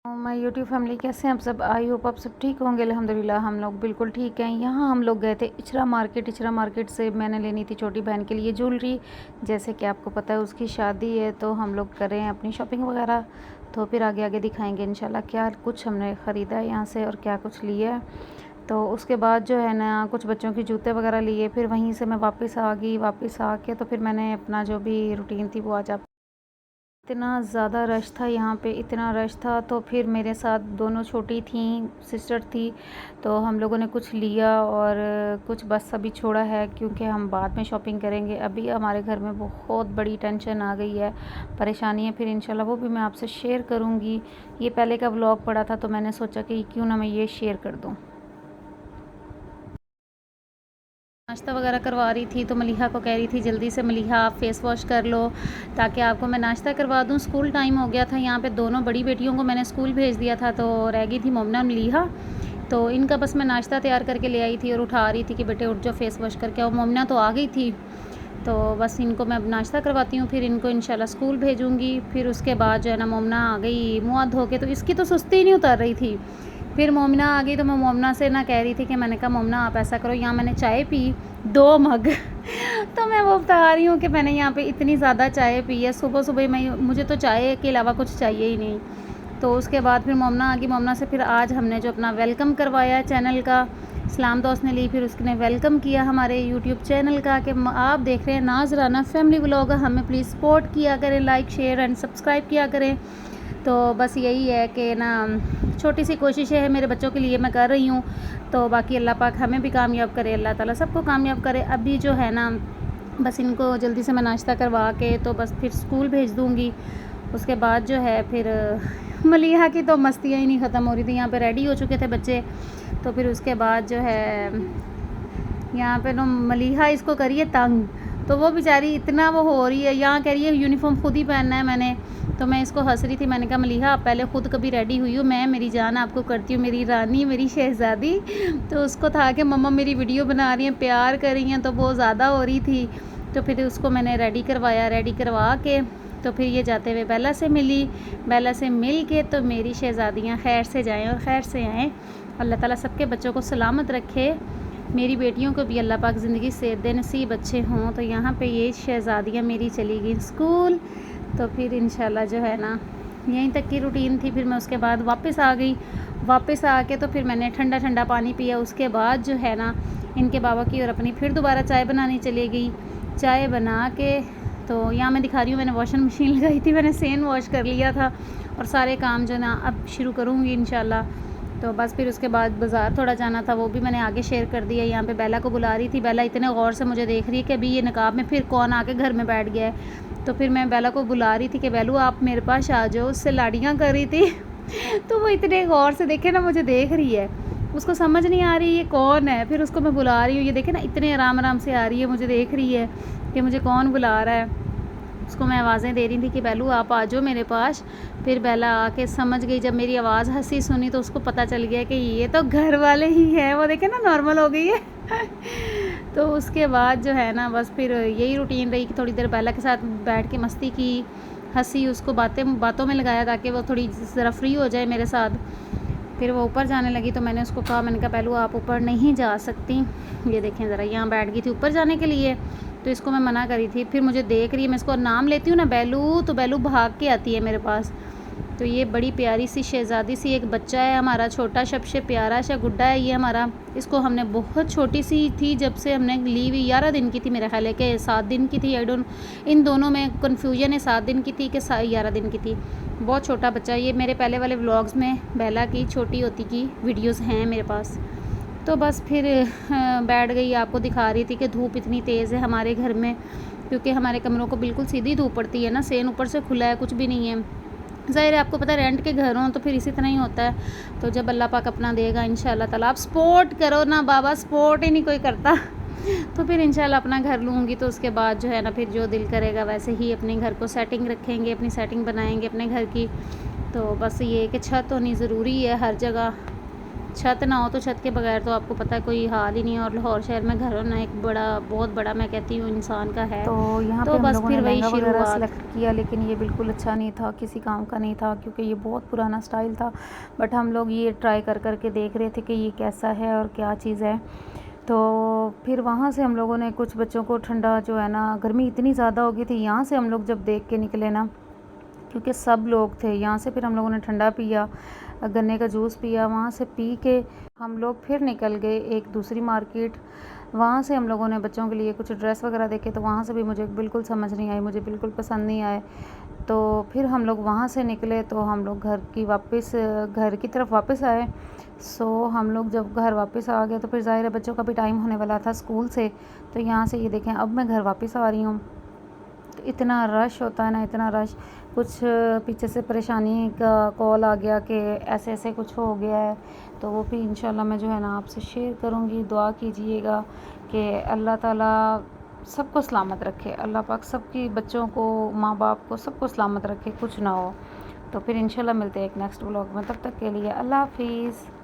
My YouTube family, कैसे हैं आप सब। आई होप आप सब ठीक होंगे। अल्हम्दुलिल्लाह हम लोग बिल्कुल ठीक हैं। यहाँ हम लोग गए थे इचरा मार्केट से मैंने लेनी थी छोटी बहन के लिए ज्वेलरी। जैसे कि आपको पता है उसकी शादी है, तो हम लोग करें अपनी शॉपिंग वगैरह। तो फिर आगे आगे दिखाएंगे इंशाल्लाह क्या कुछ हमने ख़रीदा है यहाँ से और क्या कुछ लिया है। तो उसके बाद जो है ना कुछ बच्चों के जूते वगैरह लिए। फिर वहीं से मैं वापस आ गई। वापस आके तो फिर मैंने अपना जो भी रूटीन थी वो आज आप इतना ज़्यादा रश था यहाँ पे, इतना रश था। तो फिर मेरे साथ दोनों छोटी थी, सिस्टर थी। तो हम लोगों ने कुछ लिया और कुछ बस अभी छोड़ा है, क्योंकि हम बाद में शॉपिंग करेंगे। अभी हमारे घर में बहुत बड़ी टेंशन आ गई है, परेशानी है। फिर इंशाल्लाह वो भी मैं आपसे शेयर करूँगी। ये पहले का व्लॉग पड़ा था, तो मैंने सोचा कि क्यों ना मैं ये शेयर कर दूँ। नाश्ता वगैरह करवा रही थी, तो मलिहा को कह रही थी जल्दी से मलिहा आप फेस वॉश कर लो ताकि आपको मैं नाश्ता करवा दूं। स्कूल टाइम हो गया था। यहाँ पे दोनों बड़ी बेटियों को मैंने स्कूल भेज दिया था, तो रह गई थी मोमना मलिहा। तो इनका बस मैं नाश्ता तैयार करके ले आई थी और उठा रही थी कि बेटे उठ जाओ फेस वॉश करके आओ। मोमना तो आ गई थी, तो बस इनको मैं अब नाश्ता करवाती हूँ, फिर इनको इंशाल्लाह स्कूल भेजूँगी। फिर उसके बाद जो है ना मोमना आ गई मुँह हाथ धो के, तो इसकी तो सुस्ती ही नहीं उतर रही थी। फिर मोमना आ गई, तो मैं मोमना से ना कह रही थी कि मैंने कहा मोमना आप ऐसा करो, यहाँ मैंने चाय पी 2 मग तो मैं वो बता रही हूँ कि मैंने यहाँ पे इतनी ज़्यादा चाय पी है सुबह सुबह। मुझे तो चाय के अलावा कुछ चाहिए ही नहीं। तो उसके बाद फिर मोमना आ गई। मोमना से फिर आज हमने जो अपना वेलकम करवाया चैनल का, इस्लाम दोस्त ने ली, फिर उसने वेलकम किया हमारे यूट्यूब चैनल का कि आप देख रहे हैं नाज़राना फैमिली व्लॉग, हमें प्लीज़ सपोर्ट किया करें, लाइक शेयर एंड सब्सक्राइब किया करें। तो बस यही है कि ना छोटी सी कोशिश है मेरे बच्चों के लिए मैं कर रही हूँ। तो बाकी अल्लाह पाक हमें भी कामयाब करे, अल्लाह ताला सबको कामयाब करे। अभी जो है ना बस इनको जल्दी से मैं नाश्ता करवा के तो बस फिर स्कूल भेज दूँगी। उसके बाद जो है फिर मलिहा की तो मस्तियाँ ही नहीं ख़त्म हो रही थी। यहाँ पे रेडी हो चुके थे बच्चे। तो फिर उसके बाद जो है यहाँ पे ना मलिहा इसको करिए तंग, तो वो बेचारी इतना वो हो रही है। यहाँ कह रही है यूनिफॉर्म खुद ही पहनना है मैंने। तो मैं इसको हंस रही थी, मैंने कहा मलिहा आप पहले ख़ुद कभी रेडी हुई हो, मैं मेरी जान आपको करती हूँ मेरी रानी मेरी शहज़ादी। तो उसको था कि मम्मा मेरी वीडियो बना रही हैं, प्यार कर रही हैं, तो वो ज़्यादा हो रही थी। तो फिर उसको मैंने रेडी करवाया। रेडी करवा के तो फिर ये जाते हुए बेला से मिली। बेला से मिल के तो मेरी शहज़ादियाँ खैर से जाएँ और खैर से आएँ। अल्लाह ताला सबके बच्चों को सलामत रखे, मेरी बेटियों को भी अल्लाह पाक ज़िंदगी से दे नसीब अच्छे हों। तो यहाँ पे ये शहज़ादियाँ मेरी चली गई स्कूल। तो फिर इंशाल्लाह जो है ना यहीं तक की रूटीन थी। फिर मैं उसके बाद वापस आ गई। वापस आके तो फिर मैंने ठंडा ठंडा पानी पिया। उसके बाद जो है ना इनके बाबा की और अपनी फिर दोबारा चाय बनाने चली गई। चाय बना के तो यहाँ मैं दिखा रही हूँ, मैंने वॉशिंग मशीन लगाई थी, मैंने सेन वॉश कर लिया था और सारे काम जो ना अब शुरू करूँगी इंशाल्लाह। तो बस फिर उसके बाद बाज़ार थोड़ा जाना था, वो भी मैंने आगे शेयर कर दिया। यहाँ पे बेला को बुला रही थी। बेला इतने गौर से मुझे देख रही है कि अभी ये नकाब में फिर कौन आके घर में बैठ गया है। तो फिर मैं बेला को बुला रही थी कि बेलू आप मेरे पास आ जाओ, उससे लाड़ियाँ कर रही थी तो वो इतने गौर से देखे ना मुझे देख रही है, उसको समझ नहीं आ रही ये कौन है। फिर उसको मैं बुला रही हूँ, ये देखे ना इतने आराम आराम से आ रही है, मुझे देख रही है कि मुझे कौन बुला रहा है। उसको मैं आवाज़ें दे रही थी कि बेलू आप आ जाओ मेरे पास। फिर बेला आके समझ गई, जब मेरी आवाज़ हंसी सुनी तो उसको पता चल गया कि ये तो घर वाले ही हैं। वो देखे ना नॉर्मल हो गई है तो उसके बाद जो है ना बस फिर यही रूटीन रही कि थोड़ी देर बेला के साथ बैठ के मस्ती की, हंसी, उसको बातों में लगाया ताकि वो थोड़ी ज़रा फ्री हो जाए मेरे साथ। फिर वो ऊपर जाने लगी तो मैंने उसको कहा, मैंने कहा बेलू आप ऊपर नहीं जा सकती। ये देखें ज़रा, यहाँ बैठ गई थी ऊपर जाने के लिए, तो इसको मैं मना करी थी। फिर मुझे देख रही है, मैं इसको नाम लेती हूँ ना बेलू, तो बेलू भाग के आती है मेरे पास। तो ये बड़ी प्यारी सी शहज़ादी सी एक बच्चा है हमारा, छोटा सबसे प्यारा सा गुड्डा है ये हमारा। इसको हमने बहुत छोटी सी थी जब से हमने ली हुई, 11 दिन की थी मेरा ख्याल है कि 7 दिन की थी। आई डोंट, इन दोनों में कन्फ्यूजन है, 7 दिन की थी कि 11 दिन की थी। बहुत छोटा बच्चा। ये मेरे पहले वाले व्लॉग्स में बेला की छोटी होती की वीडियोज़ हैं मेरे पास। तो बस फिर बैठ गई। आपको दिखा रही थी कि धूप इतनी तेज़ है हमारे घर में, क्योंकि हमारे कमरों को बिल्कुल सीधी धूप पड़ती है ना, सेन ऊपर से खुला है, कुछ भी नहीं है। ज़ाहिर है आपको पता है रेंट के घर हों तो फिर इसी तरह ही होता है। तो जब अल्लाह पाक अपना देगा इंशाल्लाह ताला, आप सपोर्ट करो ना बाबा, सपोर्ट ही नहीं कोई करता तो फिर इंशाल्लाह अपना घर लूँगी। तो उसके बाद जो है ना फिर जो दिल करेगा वैसे ही अपने घर को सेटिंग रखेंगे, अपनी सेटिंग बनाएंगे अपने घर की। तो बस ये कि छत होनी ज़रूरी है हर जगह, छत ना हो तो छत के बगैर तो आपको पता है कोई हाल ही नहीं है, और लाहौर शहर में घर होना एक बहुत बड़ा मैं कहती हूँ इंसान का है। तो यहाँ पे तो हम बस लोगों ने फिर वही लहंगा वगैरह शुरुआत। सेलेक्ट किया, लेकिन ये बिल्कुल अच्छा नहीं था, किसी काम का नहीं था, क्योंकि ये बहुत पुराना स्टाइल था। बट हम लोग ये ट्राई कर कर के देख रहे थे कि ये कैसा है और क्या चीज़ है। तो फिर वहाँ से हम लोगों ने, कुछ बच्चों को ठंडा जो है ना, गर्मी इतनी ज़्यादा हो गई थी, यहाँ से हम लोग जब देख के निकले ना, क्योंकि सब लोग थे यहाँ से, फिर हम लोगों ने ठंडा पिया, गन्ने का जूस पिया। वहाँ से पी के हम लोग फिर निकल गए एक दूसरी मार्केट। वहाँ से हम लोगों ने बच्चों के लिए कुछ ड्रेस वगैरह देखे, तो वहाँ से भी मुझे बिल्कुल समझ नहीं आई, मुझे बिल्कुल पसंद नहीं आए। तो फिर हम लोग वहाँ से निकले, तो हम लोग घर की तरफ वापस आए। सो हम लोग जब घर वापस आ गए तो फिर ज़ाहिर है बच्चों का भी टाइम होने वाला था स्कूल से। तो यहाँ से ये देखें, अब मैं घर वापस आ रही हूँ, तो इतना रश होता है ना, इतना रश। कुछ पीछे से परेशानी का कॉल आ गया कि ऐसे ऐसे कुछ हो गया है, तो वो भी इंशाल्लाह मैं जो है ना आपसे शेयर करूँगी। दुआ कीजिएगा कि अल्लाह ताला सबको सलामत रखे, अल्लाह पाक सबकी बच्चों को, माँ बाप को, सबको सलामत रखे, कुछ ना हो। तो फिर इंशाल्लाह मिलते हैं एक नेक्स्ट व्लॉग में, तब तक के लिए अल्लाह हाफिज़।